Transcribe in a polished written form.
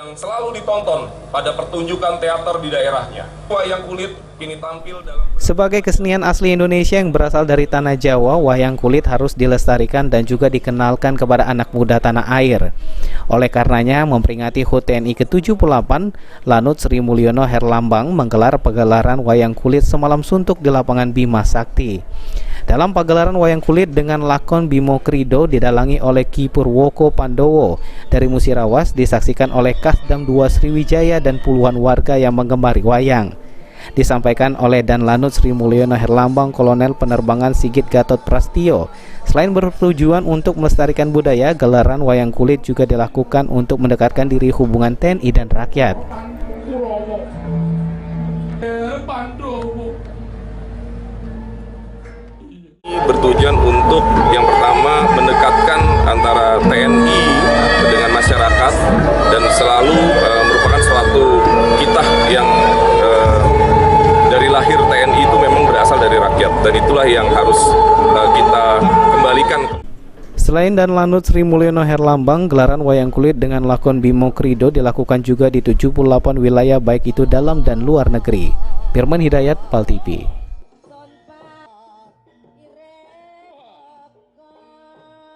yang selalu ditonton pada pertunjukan teater di daerahnya. Wayang kulit kini tampil dalam... Sebagai kesenian asli Indonesia yang berasal dari tanah Jawa, wayang kulit harus dilestarikan dan juga dikenalkan kepada anak muda tanah air. Oleh karenanya, memperingati HUT TNI ke-78, Lanut Sri Mulyono Herlambang menggelar pagelaran wayang kulit semalam suntuk di lapangan Bima Sakti. Dalam pagelaran wayang kulit dengan lakon Bimo Krido didalangi oleh Ki Purwoko Pandowo dari Musirawas, disaksikan oleh Kasdam II Sriwijaya dan puluhan warga yang menggemari wayang. Disampaikan oleh Dan Lanut Sri Mulyono Herlambang, Kolonel Penerbangan Sigit Gatot Prastio. Selain bertujuan untuk melestarikan budaya, gelaran wayang kulit juga dilakukan untuk mendekatkan diri hubungan TNI dan rakyat. Bertujuan untuk yang pertama mendekatkan antara TNI dengan masyarakat dan selalu merupakan suatu kitah yang dari lahir TNI itu memang berasal dari rakyat, dan itulah yang harus kita kembalikan. Selain Dan Lanut Sri Mulyono Herlambang, gelaran wayang kulit dengan lakon Bimo Krido dilakukan juga di 78 wilayah baik itu dalam dan luar negeri. Firman Hidayat, PAL TV.